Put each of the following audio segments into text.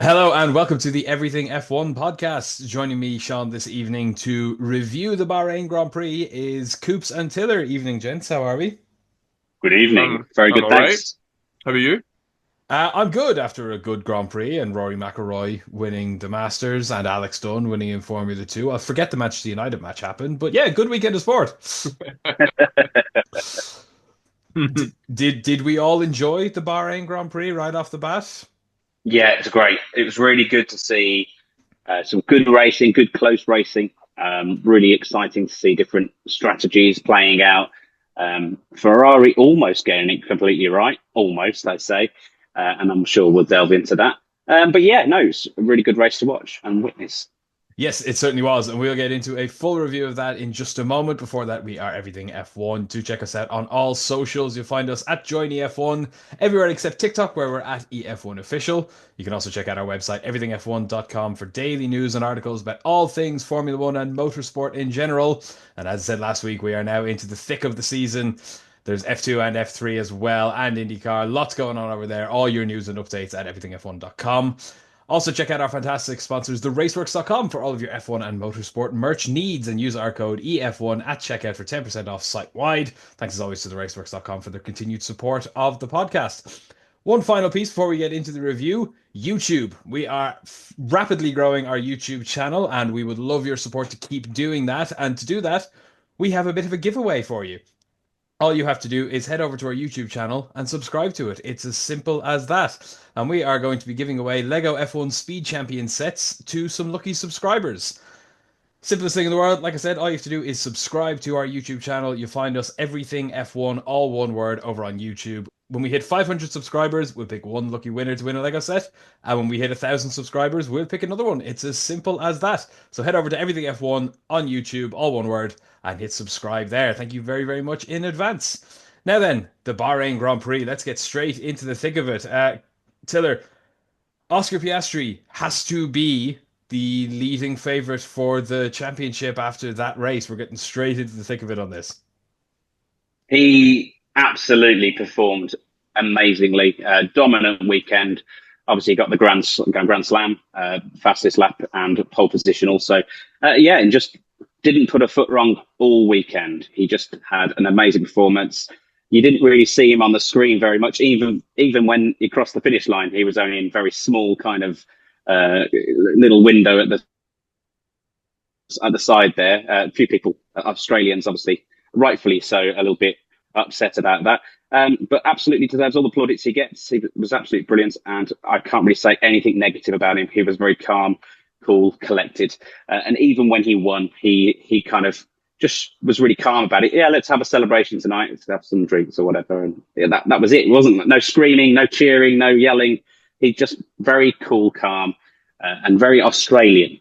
Hello and welcome to the Everything F1 podcast. Joining me, Sean, this evening to review the Bahrain Grand Prix is Coops and Tiller. Evening, gents. How are we? Good evening. Very I'm good, all right. thanks. How are you? I'm good after a good Grand Prix and Rory McIlroy winning the Masters and Alex Dunn winning in Formula 2. I'll forget the Manchester United match happened, but yeah, good weekend of sport. Did we all enjoy the Bahrain Grand Prix right off the bat? Yeah, it was great. It was really good to see some good racing, good close racing. Really exciting to see different strategies playing out. Ferrari almost getting it completely right, almost, I'd say. And I'm sure we'll delve into that. But yeah, no, it's a really good race to watch and witness. Yes, it certainly was, and we'll get into a full review of that in just a moment. Before that, we are Everything F1. Do check us out on all socials. You'll find us at Join EF1 everywhere except TikTok, where we're at EF1 Official. You can also check out our website, everythingf1.com, for daily news and articles about all things Formula One and motorsport in general. And as I said last week, we are now into the thick of the season. There's F2 and F3 as well, and IndyCar. Lots going on over there. All your news and updates at everythingf1.com. Also, check out our fantastic sponsors, theraceworks.com, for all of your F1 and motorsport merch needs, and use our code EF1 at checkout for 10% off site wide. Thanks as always to theraceworks.com for their continued support of the podcast. One final piece before we get into the review: YouTube. We are rapidly growing our YouTube channel, and we would love your support to keep doing that. And to do that, we have a bit of a giveaway for you. All you have to do is head over to our YouTube channel and subscribe to it. It's as simple as that. And we are going to be giving away Lego F1 Speed Champion sets to some lucky subscribers. Simplest thing in the world. Like I said, all you have to do is subscribe to our YouTube channel. You find us Everything F1, all one word, over on YouTube. When we hit 500 subscribers, we'll pick one lucky winner to win a Lego set. And when we hit 1,000 subscribers, we'll pick another one. It's as simple as that. So head over to Everything F1 on YouTube, all one word, and hit subscribe there. Thank you very, very much in advance. Now then, the Bahrain Grand Prix. Let's get straight into the thick of it. Tiller, Oscar Piastri has to be the leading favourite for the championship after that race. We're getting straight into the thick of it on this. He absolutely performed amazingly. Dominant weekend. Obviously, got the Grand Slam, fastest lap and pole position also. Yeah, and just didn't put a foot wrong all weekend. He just had an amazing performance. You didn't really see him on the screen very much, even when he crossed the finish line. He was only in very small kind of little window at the side there. A few people, Australians, obviously, rightfully so, a little bit upset about that. But absolutely deserves all the plaudits he gets. He was absolutely brilliant, and I can't really say anything negative about him. He was very calm, cool, collected, and even when he won, he kind of just was really calm about it. Yeah, let's have a celebration tonight. Let's have some drinks or whatever, and yeah, that was it. It wasn't no screaming, no cheering, no yelling. He just very cool, calm, and very Australian.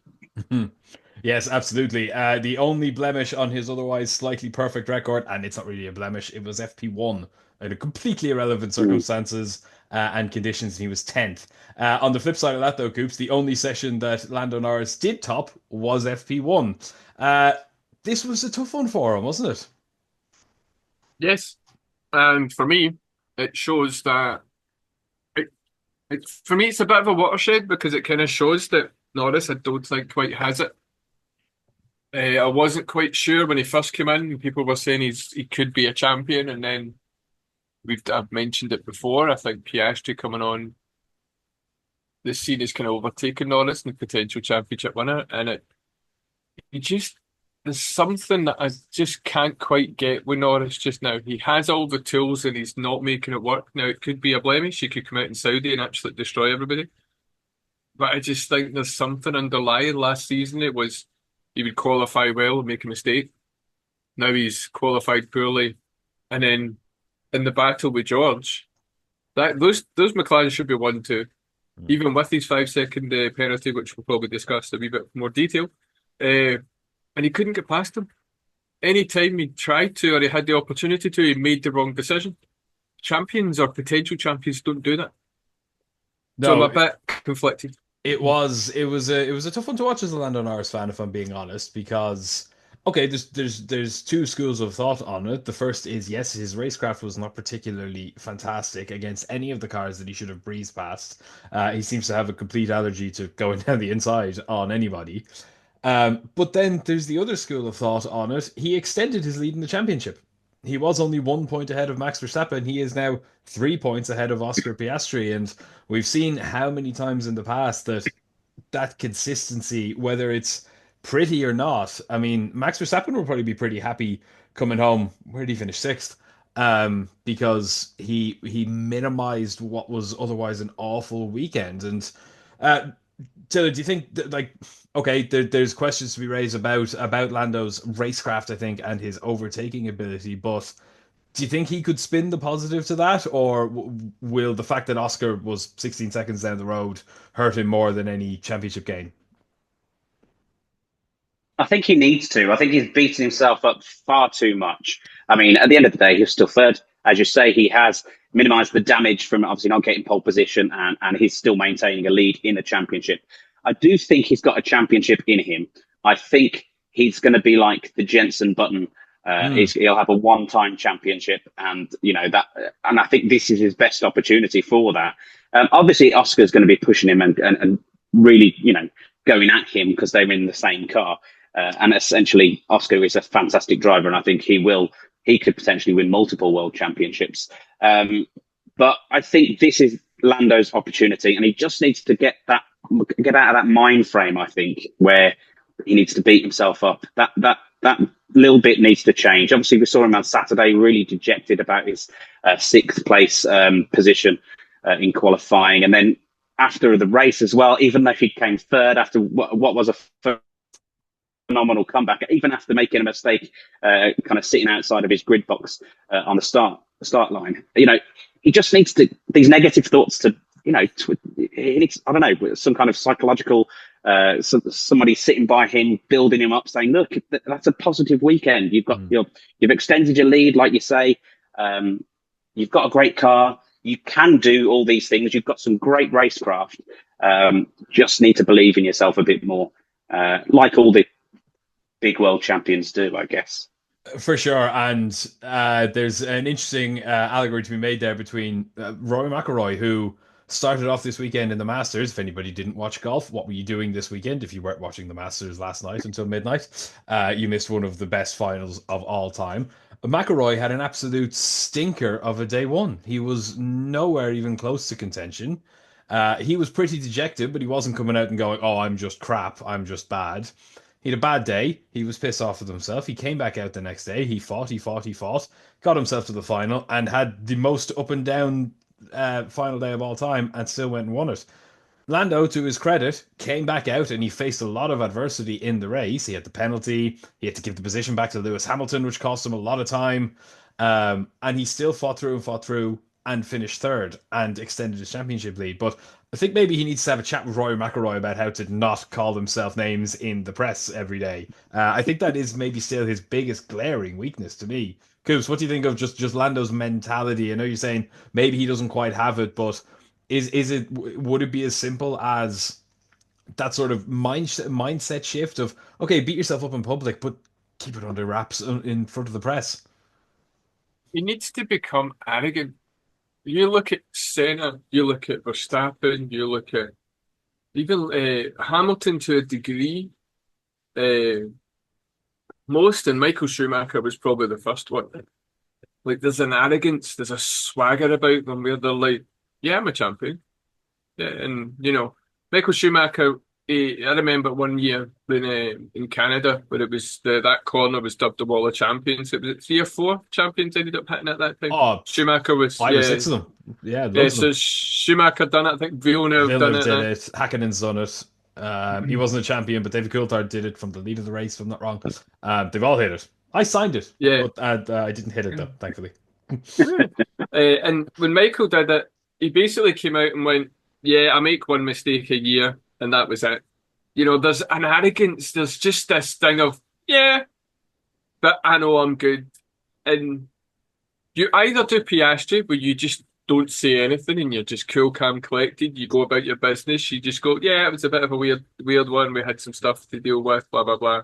Yes, absolutely. The only blemish on his otherwise slightly perfect record, and it's not really a blemish, it was FP1 under completely irrelevant Mm. circumstances and conditions, and he was 10th. On the flip side of that, though, Coops, the only session that Lando Norris did top was FP1. This was a tough one for him, wasn't it? Yes. And for me, it shows that for me it's a bit of a watershed because it kind of shows that Norris, I don't think, quite has it. I wasn't quite sure when he first came in. People were saying he could be a champion, and then I've mentioned it before. I think Piastri coming on the scene is kind of overtaken Norris and the potential championship winner, and he just there's something that I just can't quite get with Norris just now. He has all the tools and he's not making it work. Now it could be a blemish. He could come out in Saudi and actually destroy everybody. But I just think there's something underlying. Last season it was he would qualify well and make a mistake. Now he's qualified poorly, and then in the battle with George, that those McLaren should be 1-2, even with his 5 second penalty, which we'll probably discuss in a wee bit more detail. Uh, and he couldn't get past him. Anytime he tried to or he had the opportunity to, he made the wrong decision. Champions or potential champions don't do that. So I'm No, a bit conflicted. it was a tough one to watch as a Lando Norris fan, if I'm being honest, because Okay, there's two schools of thought on it. The first is yes, his racecraft was not particularly fantastic against any of the cars that he should have breezed past. He seems to have a complete allergy to going down the inside on anybody. But then there's the other school of thought on it. He extended his lead in the championship. He was only 1 point ahead of Max Verstappen. He is now 3 points ahead of Oscar Piastri, and we've seen how many times in the past that consistency, whether it's pretty or not. I mean, Max Verstappen will probably be pretty happy coming home. Where did he finish? Sixth. Because he minimized what was otherwise an awful weekend. And uh, Taylor, do you think that, like, okay, there's questions to be raised about Lando's racecraft, I think, and his overtaking ability, but do you think he could spin the positive to that, or will the fact that Oscar was 16 seconds down the road hurt him more than any championship gain? I think he needs to. I think he's beaten himself up far too much. I mean, at the end of the day, he's still third. As you say, he has minimised the damage from obviously not getting pole position, and he's still maintaining a lead in the championship. I do think he's got a championship in him. I think he's going to be like the Jensen Button. He'll have a one-time championship, and and I think this is his best opportunity for that. Obviously, Oscar's going to be pushing him and really, going at him because they're in the same car. And essentially, Oscar is a fantastic driver, and I think he could potentially win multiple world championships. But I think this is Lando's opportunity, and he just needs to get out of that mind frame. I think where he needs to beat himself up. That little bit needs to change. Obviously, we saw him on Saturday really dejected about his sixth place position in qualifying, and then after the race as well, even though he came third after what was a phenomenal comeback, even after making a mistake, kind of sitting outside of his grid box on the start line. He just needs these negative thoughts to, he needs, I don't know, some kind of psychological, somebody sitting by him, building him up, saying, look, that's a positive weekend. You've extended your lead, like you say. You've got a great car. You can do all these things. You've got some great racecraft. Just need to believe in yourself a bit more, like all the big world champions do, I guess. For sure, and there's an interesting allegory to be made there between Rory McIlroy, who started off this weekend in the Masters. If anybody didn't watch golf, what were you doing this weekend? If you weren't watching the Masters last night until midnight, you missed one of the best finals of all time. McIlroy had an absolute stinker of a day one. He was nowhere even close to contention. He was pretty dejected, but he wasn't coming out and going, "Oh, I'm just crap. I'm just bad." He had a bad day. He was pissed off with himself. He came back out the next day. He fought, got himself to the final, and had the most up and down final day of all time, and still went and won it. Lando, to his credit, came back out and he faced a lot of adversity in the race. He had the penalty. He had to give the position back to Lewis Hamilton, which cost him a lot of time. And he still fought through, and finished third and extended his championship lead. But I think maybe he needs to have a chat with Rory McIlroy about how to not call himself names in the press every day. I think that is maybe still his biggest glaring weakness to me. Coops, what do you think of just Lando's mentality? I know you're saying maybe he doesn't quite have it, but would it be as simple as that sort of mindset shift of, okay, beat yourself up in public, but keep it under wraps in front of the press? He needs to become arrogant. You look at Senna, you look at Verstappen, you look at even Hamilton to a degree. Most, and Michael Schumacher was probably the first one. Like, there's an arrogance, there's a swagger about them where they're like, yeah, I'm a champion. Yeah, and, Michael Schumacher, I remember one year in Canada where it was that corner was dubbed the Wall of Champions. It was 3 or 4 champions ended up hitting at that time. Oh, Schumacher was 5 or 6 of them. Yeah, yeah. loads of So them. Schumacher done it. I think Villeneuve done Villeneuve did it. it. Hackinen's done it. He wasn't a champion, but David Coulthard did it from the lead of the race, if I'm not wrong. They've all hit it. I signed it, Yeah. but I didn't hit it, though, thankfully. And when Michael did it, he basically came out and went, yeah, I make one mistake a year, and that was it. There's an arrogance, there's just this thing of, yeah, but I know I'm good. And you either do Piastri, where you just don't say anything and you're just cool, calm, collected, you go about your business, you just go, yeah, it was a bit of a weird one, we had some stuff to deal with, blah, blah, blah.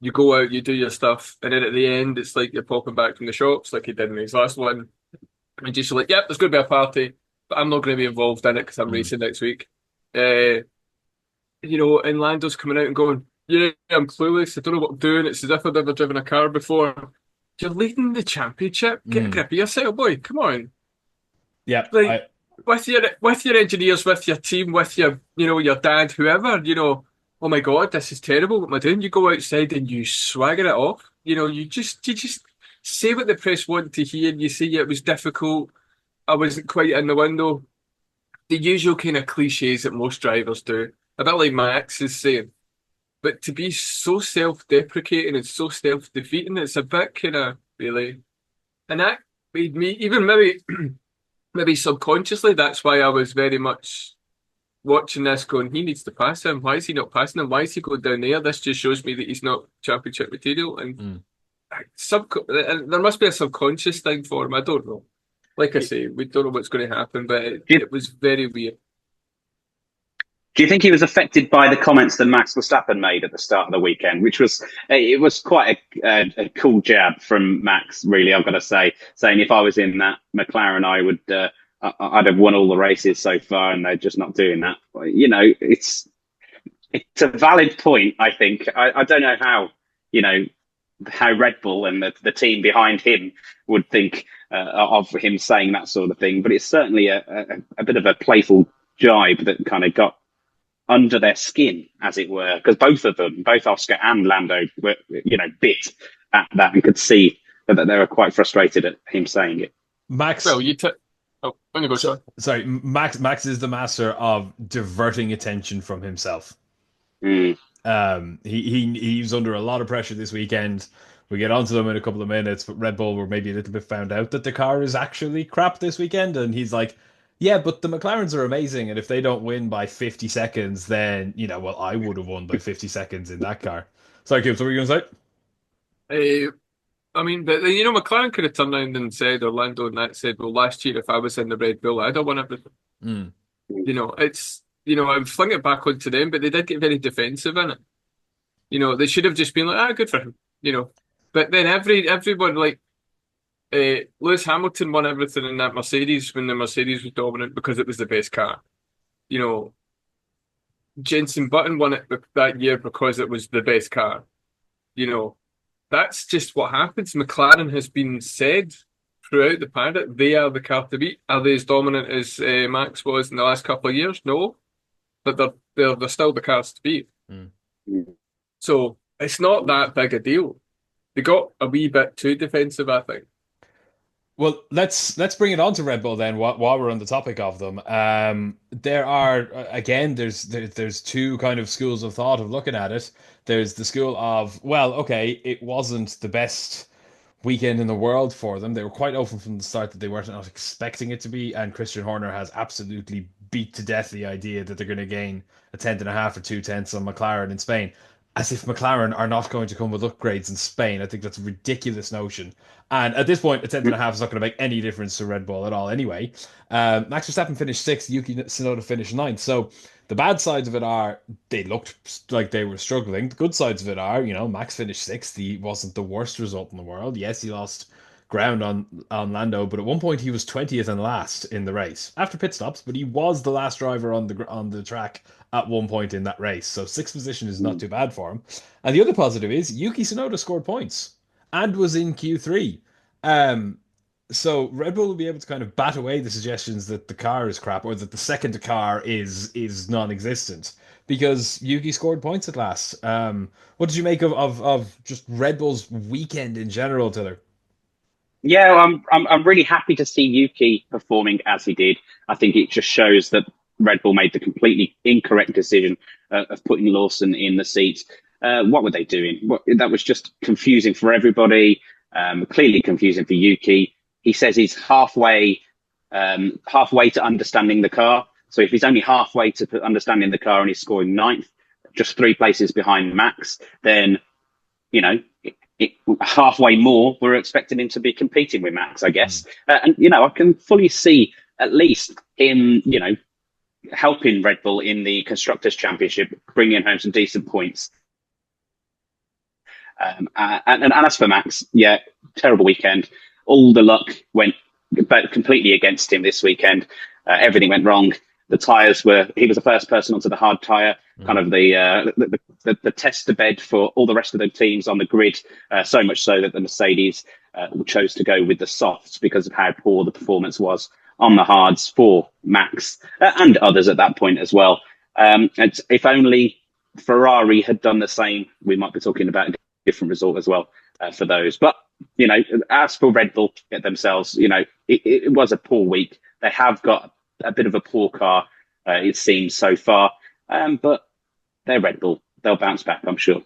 you go out, you do your stuff, and then at the end, it's like you're popping back from the shops, like he did in his last one, and just like, yep, there's going to be a party, but I'm not going to be involved in it because I'm racing next week. And Lando's coming out and going, yeah, I'm clueless. I don't know what I'm doing. It's as if I've never driven a car before. You're leading the championship. Get a grip of yourself, boy. Come on. Yeah, Like with your engineers, with your team, with your dad, whoever, oh my God, this is terrible. What am I doing? You go outside and you swagger it off. You just say what the press want to hear. You say it was difficult. I wasn't quite in the window. The usual kind of cliches that most drivers do. A bit like Max is saying. But to be so self-deprecating and so self-defeating, it's a bit kind of really. And that made me, even maybe subconsciously, that's why I was very much watching this going, he needs to pass him. Why is he not passing him? Why is he going down there? This just shows me that he's not championship material. And there must be a subconscious thing for him. I don't know. Like I say, we don't know what's going to happen, but it was very weird. Do you think he was affected by the comments that Max Verstappen made at the start of the weekend, which was quite a cool jab from Max, really, I've got to say, saying if I was in that McLaren, I'd have won all the races so far, and they're just not doing that. It's a valid point, I think. I don't know how Red Bull and the team behind him would think of him saying that sort of thing, but it's certainly a bit of a playful jibe that kind of got under their skin, as it were, because both of them, both Oscar and Lando, were bit at that and could see that they were quite frustrated at him saying it. Max, well, when you go, sorry, Max is the master of diverting attention from himself. He was under a lot of pressure this weekend. We get onto them in a couple of minutes, but Red Bull were maybe a little bit found out that the car is actually crap this weekend, and he's like, yeah, but the McLarens are amazing, and if they don't win by 50 seconds, then, I would have won by 50 seconds in that car. Sorry, Cubes, what were you going to say? But McLaren could have turned around and said, Orlando and that said, well, last year, if I was in the Red Bull, I'd have won everything. I'd fling it back onto them, but they did get very defensive in it. They should have just been like, good for him, But then everyone, like, Lewis Hamilton won everything in that Mercedes when the Mercedes was dominant because it was the best car. Jenson Button won it that year because it was the best car. That's just what happens. McLaren has been said throughout the paddock, they are the car to beat. Are they as dominant as Max was in the last couple of years? No. But they're still the cars to beat. So it's not that big a deal. They got a wee bit too defensive, I think. Well, let's bring it on to Red Bull then. While we're on the topic of them, there are again there's two kind of schools of thought of looking at it. There's the school of, well, okay, it wasn't the best weekend in the world for them. They were quite open from the start that they weren't not expecting it to be, and Christian Horner has absolutely beat to death the idea that they're going to gain a tenth and a half or 2/10 on McLaren in Spain. As if McLaren are not going to come with upgrades in Spain. I think that's a ridiculous notion. And at this point, a tenth and a half is not going to make any difference to Red Bull at all anyway. Max Verstappen finished 6th, Yuki Tsunoda finished 9th. So the bad sides of it are they looked like they were struggling. The good sides of it are, Max finished 6th. He wasn't the worst result in the world. Yes, he lost ground on Lando, but at one point he was 20th and last in the race after pit stops, but he was the last driver on the track at one point in that race. So 6th position is not too bad for him. And the other positive is Yuki Tsunoda scored points and was in Q3. So Red Bull will be able to kind of bat away the suggestions that the car is crap or that the second car is non-existent because Yuki scored points at last. What did you make of just Red Bull's weekend in general, Tiller? Yeah, I'm really happy to see Yuki performing as he did. I think it just shows that Red Bull made the completely incorrect decision of putting Lawson in the seat. What were they doing? That was just confusing for everybody. Clearly confusing for Yuki. He says he's halfway to understanding the car. So if he's only halfway to understanding the car and he's scoring 9th, just 3 places behind Max, then halfway more, we're expecting him to be competing with Max, I guess. And I can fully see at least him, helping Red Bull in the Constructors' Championship, bringing home some decent points. And as for Max, yeah, terrible weekend. All the luck went completely against him this weekend. Everything went wrong. The tyres he was the first person onto the hard tyre, kind of the tester bed for all the rest of the teams on the grid, so much so that the Mercedes chose to go with the softs because of how poor the performance was on the hards for Max and others at that point as well. If only Ferrari had done the same, we might be talking about a different result as well for those. But, as for Red Bull themselves, it was a poor week. They have got a bit of a poor car, it seems so far. But they're Red Bull. They'll bounce back, I'm sure.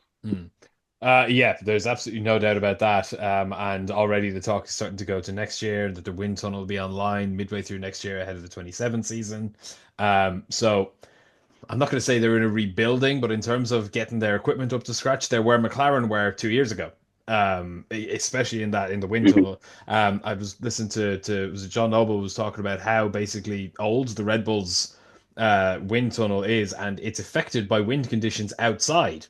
Yeah, there's absolutely no doubt about that. And already the talk is starting to go to next year, that the wind tunnel will be online midway through next year ahead of the 27 season. So I'm not going to say they're in a rebuilding, but in terms of getting their equipment up to scratch, they're where McLaren were 2 years ago. Especially in the wind tunnel. I was listening to was it John Noble was talking about how basically old the Red Bull's wind tunnel is, and it's affected by wind conditions outside.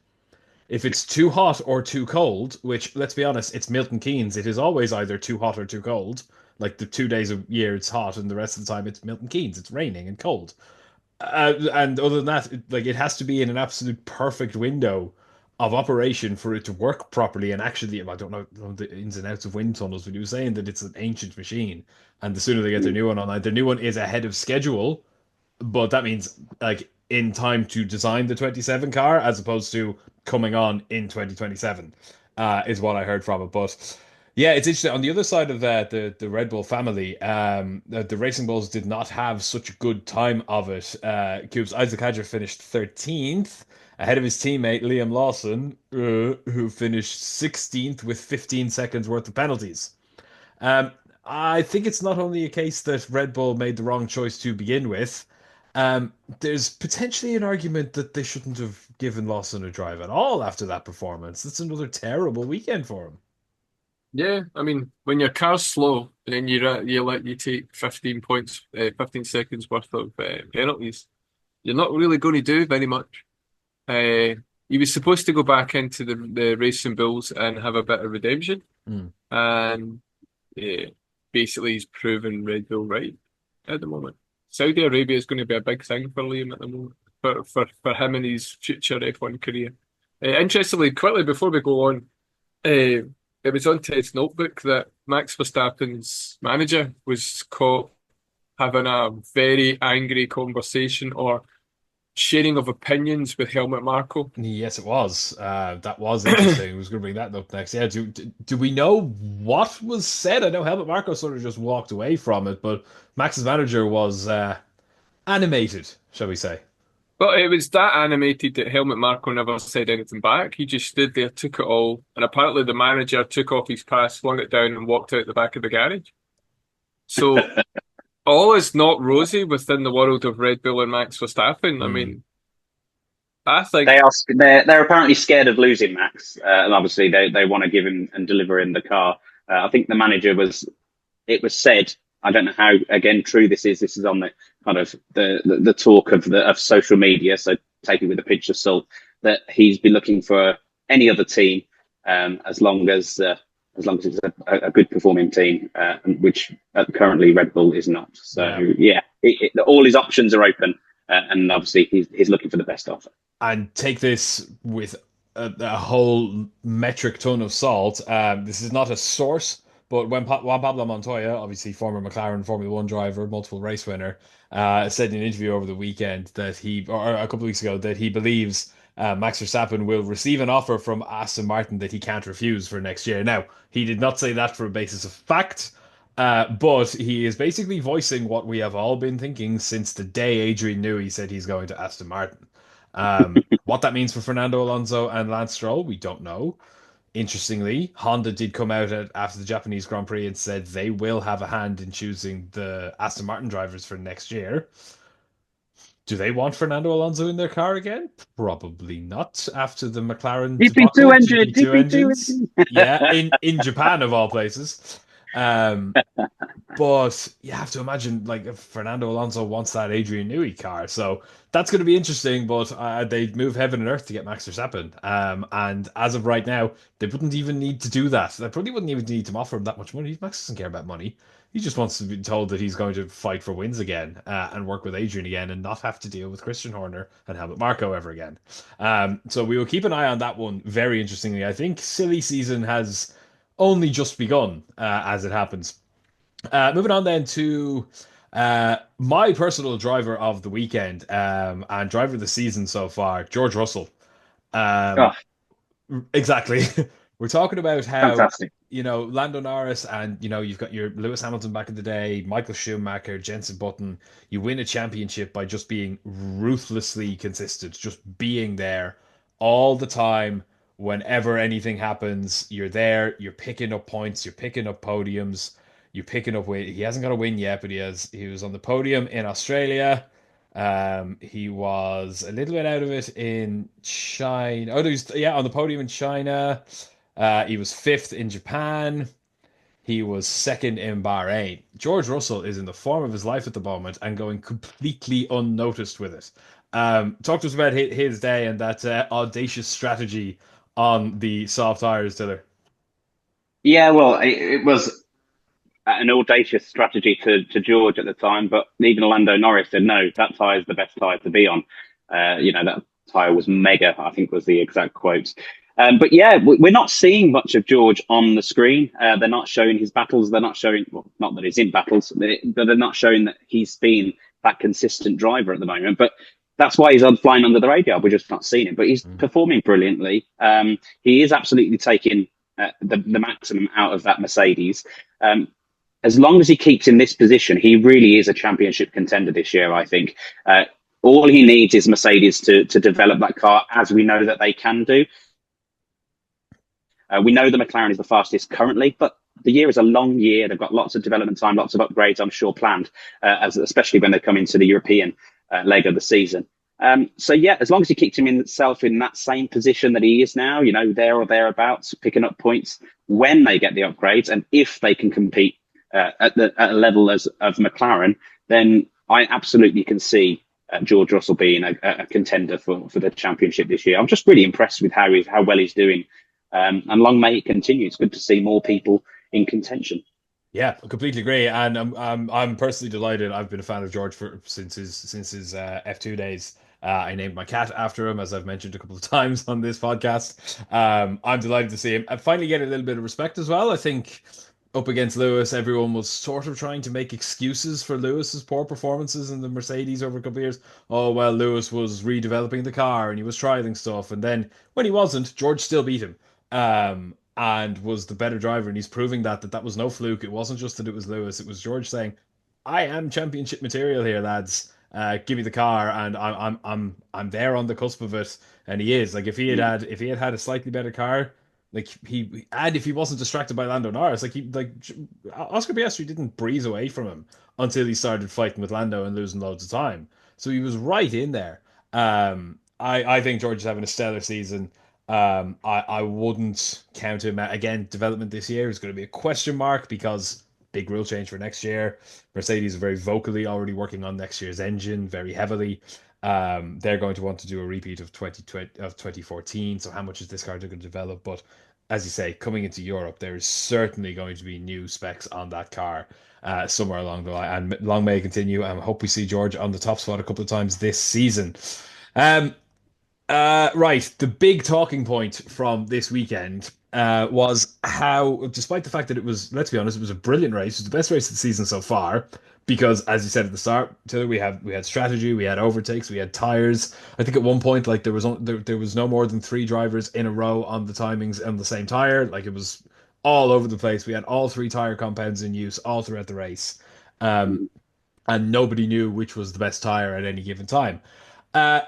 If it's too hot or too cold, which let's be honest, it's Milton Keynes, it is always either too hot or too cold. Like the 2 days a year it's hot, and the rest of the time it's Milton Keynes, it's raining and cold. And other than that, it has to be in an absolute perfect window of operation for it to work properly. And actually, I don't know the ins and outs of wind tunnels, but he was saying that it's an ancient machine, and the sooner they get their new one online, their new one is ahead of schedule. But that means in time to design the 27 car, as opposed to coming on in 2027, is what I heard from it. But yeah, it's interesting. On the other side of the Red Bull family, the Racing Bulls did not have such a good time of it. Cube's Isaac Hadjar finished 13th, ahead of his teammate Liam Lawson, who finished 16th with 15 seconds worth of penalties. Um, I think it's not only a case that Red Bull made the wrong choice to begin with. There's potentially an argument that they shouldn't have given Lawson a drive at all after that performance. That's another terrible weekend for him. Yeah, I mean, when your car's slow and then you take 15 points, 15 seconds worth of penalties, you're not really going to do very much. He was supposed to go back into the Racing Bulls and have a bit of redemption, and basically he's proven Red Bull right at the moment. Saudi Arabia is going to be a big thing for Liam at the moment, for him and his future F1 career. Interestingly, quickly before we go on, it was on Ted's notebook that Max Verstappen's manager was caught having a very angry conversation or sharing of opinions with Helmut Marko. Yes, it was. That was interesting. I was going to bring that up next. Yeah, do we know what was said? I know Helmut Marko sort of just walked away from it, but Max's manager was animated, shall we say. But it was that animated that Helmut Marko never said anything back. He just stood there, took it all, and apparently the manager took off his pass, slung it down, and walked out the back of the garage. So all is not rosy within the world of Red Bull and Max Verstappen. I mean, I think they're apparently scared of losing Max, and obviously they want to give him and deliver him the car. I think the manager it was said. I don't know how again true this is. This is on the kind of the talk of social media. So take it with a pinch of salt. That he's been looking for any other team as long as it's a good performing team, which currently Red Bull is not. So yeah, all his options are open, and obviously he's looking for the best offer. And take this with a whole metric ton of salt. This is not a source. But when Juan Pablo Montoya, obviously former McLaren Formula One driver, multiple race winner, said in an interview over the weekend that or a couple of weeks ago, that he believes Max Verstappen will receive an offer from Aston Martin that he can't refuse for next year. Now, he did not say that for a basis of fact, but he is basically voicing what we have all been thinking since the day Adrian Newey said he's going to Aston Martin. What that means for Fernando Alonso and Lance Stroll, we don't know. Interestingly, Honda did come out after the Japanese Grand Prix and said they will have a hand in choosing the Aston Martin drivers for next year. Do they want Fernando Alonso in their car again? Probably not after the McLaren GP2 GP2 engines. Yeah, in Japan of all places. Um, but you have to imagine, like, if Fernando Alonso wants that Adrian Newey car, so that's going to be interesting. But they'd move heaven and earth to get Max Verstappen. And as of right now, they wouldn't even need to do that. They probably wouldn't even need to offer him that much money. Max doesn't care about money. He just wants to be told that he's going to fight for wins again, and work with Adrian again, and not have to deal with Christian Horner and Helmut Marko ever again. So we will keep an eye on that one. Very interestingly, I think silly season has only just begun, as it happens. Moving on then to my personal driver of the weekend, and driver of the season so far, George Russell. Oh, Um, exactly. We're talking about how, fantastic. Lando Norris, and, you've got your Lewis Hamilton back in the day, Michael Schumacher, Jenson Button. You win a championship by just being ruthlessly consistent, just being there all the time. Whenever anything happens, you're there, you're picking up points, you're picking up podiums, you're picking up weight. He hasn't got a win yet, but he was on the podium in Australia. He was a little bit out of it in China. Oh, yeah, on the podium in China. He was fifth in Japan. He was second in Bahrain. George Russell is in the form of his life at the moment and going completely unnoticed with it. Talk to us about his day and that audacious strategy on the soft tires, Tiller. Yeah, well, it was an audacious strategy to George at the time, but even Lando Norris said, no, that tyre is the best tyre to be on. That tyre was mega, I think was the exact quote. But yeah, we're not seeing much of George on the screen. They're not showing his battles. They're not showing, well, not that he's in battles, but they're not showing that he's been that consistent driver at the moment. But that's why he's on flying under the radar. We're just not seeing it. But he's performing brilliantly. He is absolutely taking the maximum out of that Mercedes. As long as he keeps in this position, he really is a championship contender this year, I think. All he needs is Mercedes to develop that car, as we know that they can do. We know the McLaren is the fastest currently, but the year is a long year. They've got lots of development time, lots of upgrades, I'm sure, planned, especially when they come into the European leg of the season. So yeah, as long as he keeps himself in that same position that he is now, there or thereabouts, picking up points when they get the upgrades, and if they can compete at a level of McLaren, then I absolutely can see George Russell being a contender for the championship this year. I'm just really impressed with how well he's doing, and long may it continue. It's good to see more people in contention. Yeah, I completely agree, and I'm personally delighted. I've been a fan of George since his F2 days. I named my cat after him, as I've mentioned a couple of times on this podcast. I'm delighted to see him. I finally get a little bit of respect as well. I think up against Lewis, everyone was sort of trying to make excuses for Lewis's poor performances in the Mercedes over a couple of years. Oh, well, Lewis was redeveloping the car and he was trialing stuff, and then when he wasn't, George still beat him. And was the better driver, and he's proving that was no fluke. It wasn't just that it was Lewis; it was George saying, "I am championship material here, lads. Give me the car, and I'm there on the cusp of it." And he is. Like, if he had a slightly better car, like and if he wasn't distracted by Lando Norris, Oscar Piastri didn't breeze away from him until he started fighting with Lando and losing loads of time. So he was right in there. I think George is having a stellar season. I wouldn't count him out. Again, development this year is going to be a question mark because big rule change for next year. Mercedes are very vocally already working on next year's engine very heavily. They're going to want to do a repeat of 2014. So how much is this car going to develop? But as you say, coming into Europe, there is certainly going to be new specs on that car somewhere along the line. And long may it continue. I hope we see George on the top spot a couple of times this season. Right. The big talking point from this weekend was how, despite the fact that it was, let's be honest, it was a brilliant race. It was the best race of the season so far. Because, as you said at the start, Taylor, we had strategy, we had overtakes, we had tires. I think at one point, like there was no more than three drivers in a row on the timings on the same tire. Like, it was all over the place. We had all three tire compounds in use all throughout the race. Um, and nobody knew which was the best tire at any given time.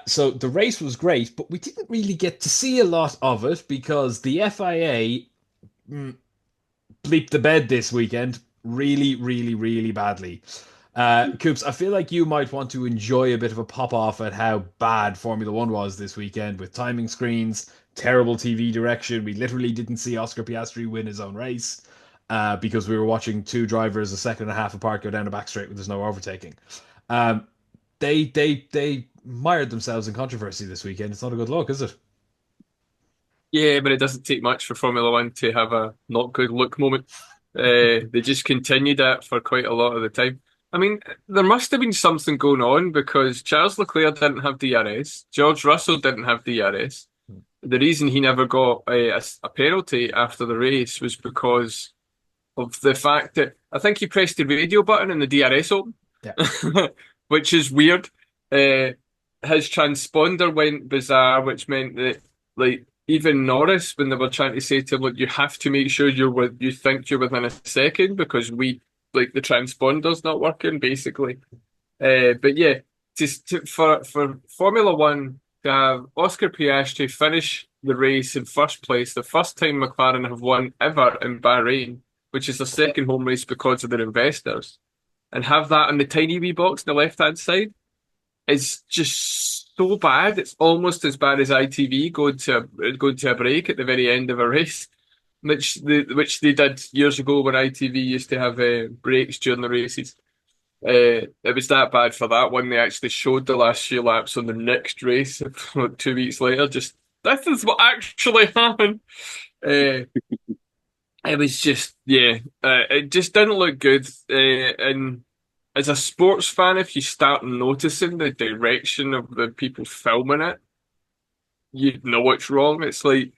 So the race was great, but we didn't really get to see a lot of it because the FIA bleeped the bed this weekend really, really, really badly. Coops, I feel like you might want to enjoy a bit of a pop off at how bad Formula One was this weekend with timing screens, terrible TV direction. We literally didn't see Oscar Piastri win his own race. because we were watching two drivers a second and a half apart go down the back straight when there's no overtaking. Um, they mired themselves in controversy this weekend. It's not a good look, is it? Yeah, but it doesn't take much for Formula One to have a not good look moment. They just continued that for quite a lot of the time. I mean, there must have been something going on because Charles Leclerc didn't have DRS, George Russell didn't have DRS. The reason he never got a penalty after the race was because of the fact that I think he pressed the radio button and the DRS opened, Yeah. which is weird. His transponder went bizarre, which meant that like even Norris, when they were trying to say to him, look, you have to make sure you think you're within a second because the transponder's not working, basically. But yeah, for Formula One to have Oscar Piastri finish the race in first place, the first time McLaren have won ever in Bahrain, which is their second home race because of their investors, and have that on the tiny wee box on the left-hand side is just so bad. It's almost as bad as ITV going to a break at the very end of a race, which they did years ago when ITV used to have breaks during the races. It was that bad for that one. They actually showed the last few laps on the next race 2 weeks later. Just this is what actually happened. It was just it just didn't look good. And as a sports fan, if you start noticing the direction of the people filming it, you know what's wrong. It's like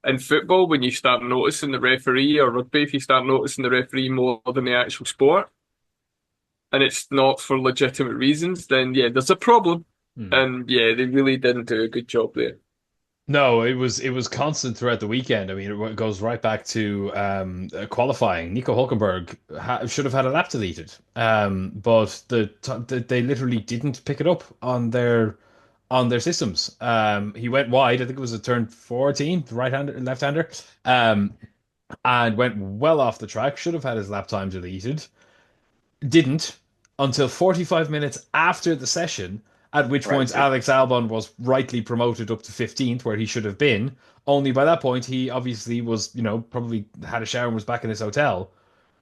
in football when you start noticing the referee, or rugby if you start noticing the referee more than the actual sport, and it's not for legitimate reasons, then yeah, there's a problem. And yeah, they really didn't do a good job there. No, it was constant throughout the weekend. I mean, it goes right back to qualifying. Nico Hulkenberg should have had a lap deleted, but they literally didn't pick it up on their systems. He went wide. I think it was a turn 14, right-hander, left-hander, and went well off the track. Should have had his lap time deleted. Didn't until 45 minutes after the session, at which point Alex Albon was rightly promoted up to 15th, where he should have been. Only by that point, he obviously was, probably had a shower and was back in his hotel.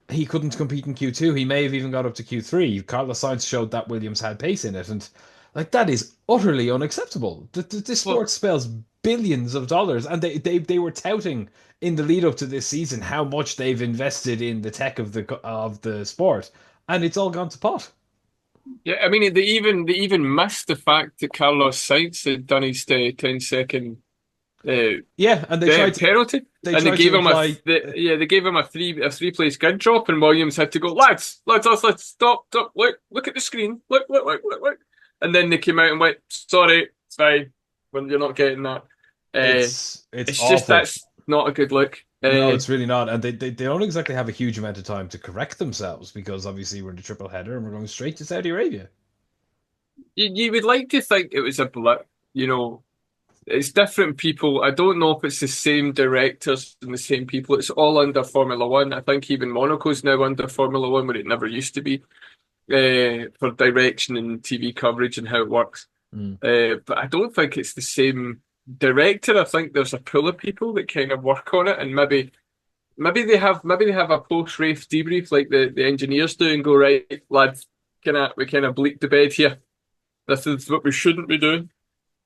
He couldn't compete in Q2. He may have even got up to Q3. Carlos Sainz showed that Williams had pace in it. And like that is utterly unacceptable. This sport spells billions of dollars. And they were touting in the lead up to this season how much they've invested in the tech of the sport. And it's all gone to pot. Yeah, I mean they even missed the fact that Carlos Sainz had done his 10-second and they tried penalty, and they gave him they gave him a three place grid drop, and Williams had to go, lads, let's stop, look at the screen, look, and then they came out and went, sorry, it's fine, when you're not getting that. It's just that's not a good look. No, it's really not. And they don't exactly have a huge amount of time to correct themselves because obviously we're in the triple header and we're going straight to Saudi Arabia. You would like to think it was a blip, It's different people. I don't know if it's the same directors and the same people. It's all under Formula One. I think even Monaco's now under Formula One, where it never used to be, for direction and TV coverage and how it works. But I don't think it's the same director. I think there's a pool of people that kind of work on it, and maybe they have a post race debrief like the engineers do and go, right, lads, we kind of bleak the bed here. This is what we shouldn't be doing.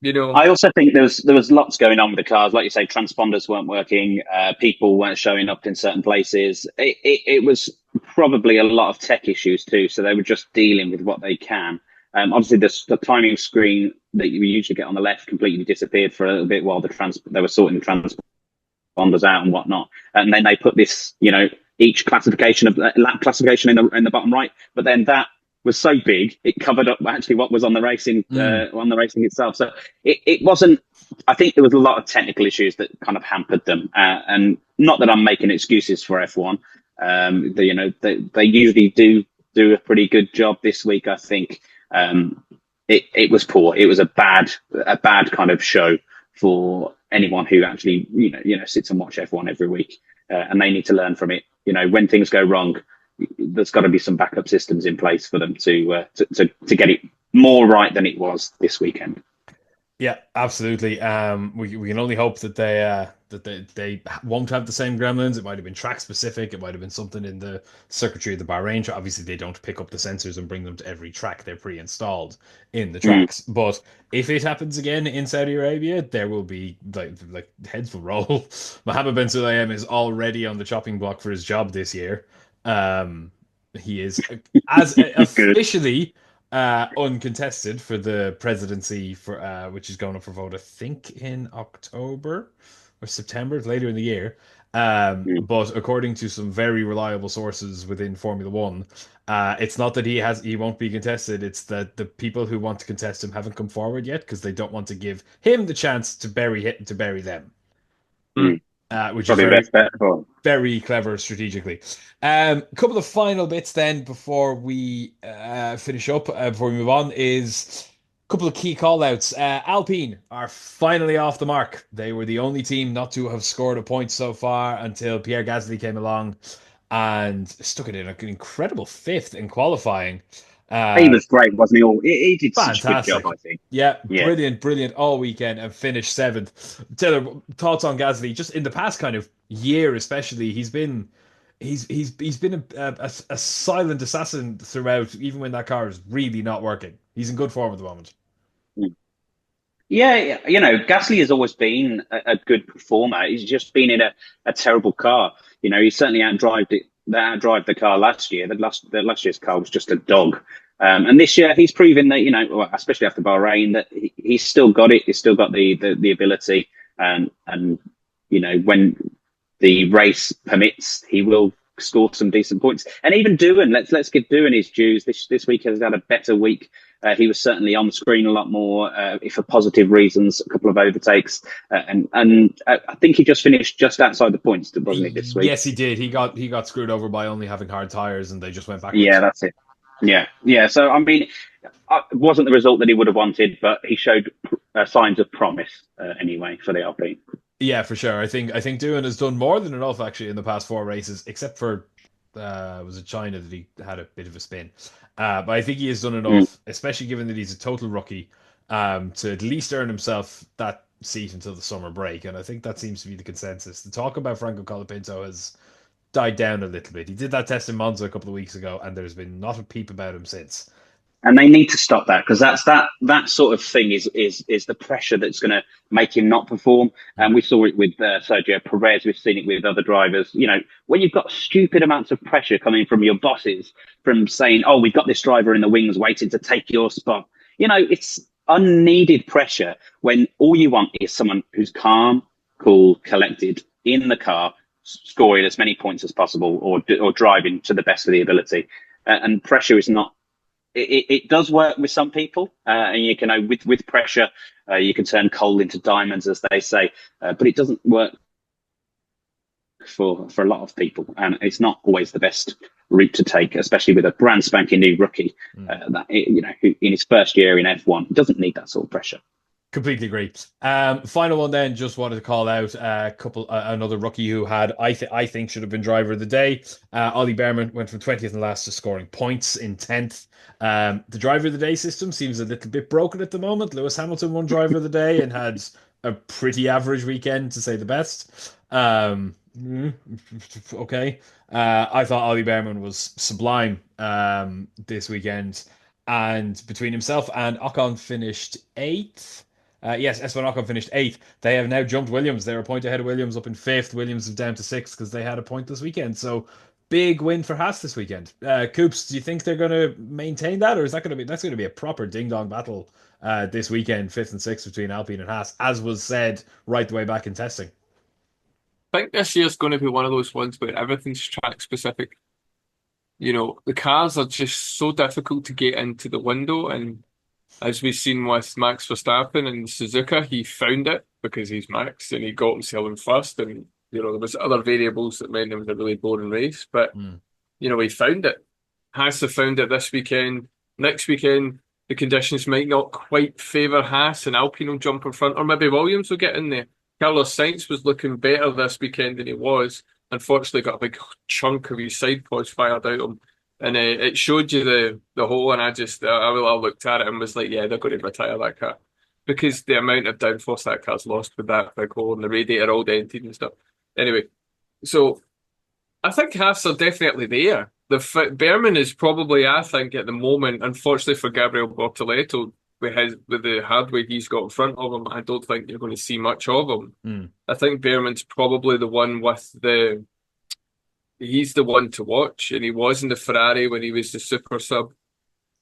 I also think there was lots going on with the cars. Like you say, transponders weren't working. People weren't showing up in certain places. It was probably a lot of tech issues too. So they were just dealing with what they can. Obviously, the timing screen that you usually get on the left completely disappeared for a little bit while they were sorting the transponders out and whatnot. And then they put this, each classification of lap classification in the bottom right. But then that was so big, it covered up actually what was on the racing itself. So it wasn't. I think there was a lot of technical issues that kind of hampered them. And not that I'm making excuses for F1. They usually do a pretty good job this week. I think it was poor. It was a bad kind of show for anyone who actually sits and watch F1 every week, and they need to learn from it. When things go wrong, there's got to be some backup systems in place for them to get it more right than it was this weekend. Yeah, absolutely. We can only hope that that they won't have the same gremlins. It might have been track specific. It might have been something in the circuitry of the Bahrain track. Obviously, they don't pick up the sensors and bring them to every track. They're pre-installed in the Mm. tracks. But if it happens again in Saudi Arabia, there will be like heads will roll. Mohammed bin Sulayem is already on the chopping block for his job this year. He is as Good. officially uncontested for the presidency for which is going up for vote, I think in October or September, later in the year. Mm. But according to some very reliable sources within Formula One, it's not that he won't be contested. It's that the people who want to contest him haven't come forward yet because they don't want to give him the chance to bury them, Hmm. which is Probably the best bet for. very clever strategically. A couple of final bits then before we finish up, before we move on, is a couple of key call outs. Alpine are finally off the mark. They were the only team not to have scored a point so far until Pierre Gasly came along and stuck it in an incredible fifth in qualifying. He Uh, was great, wasn't he? He did such a good job, Fantastic. I think. Yeah, Yeah. brilliant all weekend and finished seventh. Taylor, thoughts on Gasly? Just in the past kind of year, especially, he's been a silent assassin throughout, even when that car is really not working. He's in good form at the moment. Yeah, Gasly has always been a good performer. He's just been in a terrible car. He certainly outdrive the car last year. The last year's car was just a dog. And this year he's proven that, well, especially after Bahrain, that he's still got it. He's still got the ability. And when the race permits, he will score some decent points. And even Doohan, let's give Doohan his dues. This week has had a better week. He was certainly on the screen a lot more, if for positive reasons, a couple of overtakes, and I think he just finished just outside the points, wasn't he, this week? Yes, he did. He got screwed over by only having hard tires, and they just went Yeah, backwards. that's it. Yeah. So I mean, it wasn't the result that he would have wanted, but he showed signs of promise anyway for the Alpine. Yeah, for sure. I think Doohan has done more than enough actually in the past four races, except for was it China that he had a bit of a spin. But I think he has done Mm. enough, especially given that he's a total rookie, to at least earn himself that seat until the summer break. And I think that seems to be the consensus. The talk about Franco Colapinto has died down a little bit. He did that test in Monza a couple of weeks ago, and there's been not a peep about him since. And they need to stop that, because that sort of thing is the pressure that's going to make him not perform. And we saw it with Sergio Perez. We've seen it with other drivers. When you've got stupid amounts of pressure coming from your bosses, from saying, "Oh, we've got this driver in the wings waiting to take your spot." It's unneeded pressure when all you want is someone who's calm, cool, collected in the car, scoring as many points as possible, or driving to the best of the ability. And pressure is not. It does work with some people, and you can know with pressure, you can turn coal into diamonds, as they say. But it doesn't work for a lot of people, and it's not always the best route to take, especially with a brand spanking new rookie who in his first year in F1 doesn't need that sort of pressure. Completely agree. Final one then. Just wanted to call out another rookie who had I think should have been driver of the day. Ollie Behrman went from 20th and last to scoring points in 10th. The driver of the day system seems a little bit broken at the moment. Lewis Hamilton won driver of the day and had a pretty average weekend, to say the best. Okay. I thought Ollie Behrman was sublime this weekend, and between himself and Ocon finished eighth. Yes, Esteban Ocon finished eighth. They have now jumped Williams. They're a point ahead of Williams, up in fifth. Williams is down to sixth because they had a point this weekend. So big win for Haas this weekend. Coops, do you think they're going to maintain that, or is that's going to be a proper ding dong battle this weekend, fifth and sixth between Alpine and Haas, as was said right the way back in testing? I think this year's going to be one of those ones where everything's track specific. The cars are just so difficult to get into the window, and as we've seen with Max Verstappen and Suzuka, he found it because he's Max and he got himself in first. And there was other variables that meant it was a really boring race, but he found it. Haas have found it this weekend. Next weekend, the conditions might not quite favour Haas, and Alpine will jump in front, or maybe Williams will get in there. Carlos Sainz was looking better this weekend than he was. Unfortunately, got a big chunk of his side pods fired out him. And it showed you the hole, and I looked at it and was like, yeah, they're going to retire that car. because the amount of downforce that car's lost with that big hole and the radiator all dented and stuff. Anyway, so I think halves are definitely there. Berman is probably, I think, at the moment, unfortunately for Gabriel Bortoleto, with the hardware he's got in front of him, I don't think you're going to see much of him. Mm. I think Berman's probably the one with the. He's the one to watch, and he was in the Ferrari when he was the super sub.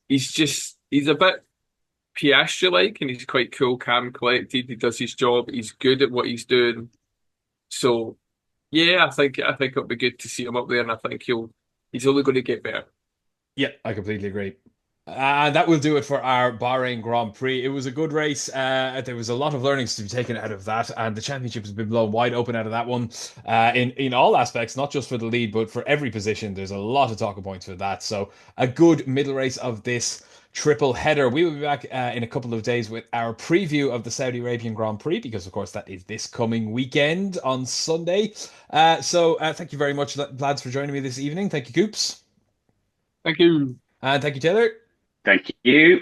He's a bit Piastri-like, and he's quite cool, calm, collected. He does his job. He's good at what he's doing. So yeah, I think it'll be good to see him up there, and I think he's only going to get better. Yeah, I completely agree. And that will do it for our Bahrain Grand Prix. It was a good race. There was a lot of learnings to be taken out of that, and the championship has been blown wide open out of that one. In all aspects, not just for the lead, but for every position. There's a lot of talking points for that. So a good middle race of this triple header. We will be back in a couple of days with our preview of the Saudi Arabian Grand Prix, because of course that is this coming weekend on Sunday. So thank you very much, lads, for joining me this evening. Thank you, Coops. Thank you. And thank you, Taylor. Thank you.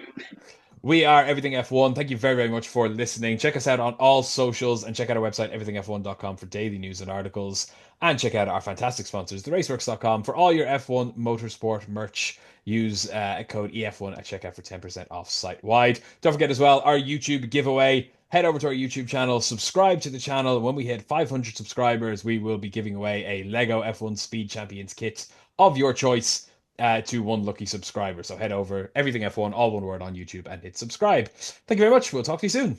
We are Everything F1. Thank you very, very much for listening. Check us out on all socials and check out our website, everythingf1.com, for daily news and articles. And check out our fantastic sponsors, theraceworks.com, for all your F1 Motorsport merch. Use code EF1 at checkout for 10% off site wide. Don't forget as well, our YouTube giveaway. Head over to our YouTube channel, subscribe to the channel. When we hit 500 subscribers, we will be giving away a Lego F1 Speed Champions kit of your choice to one lucky subscriber. So head over, Everything F1, all one word, on YouTube and hit subscribe. Thank you very much. We'll talk to you soon.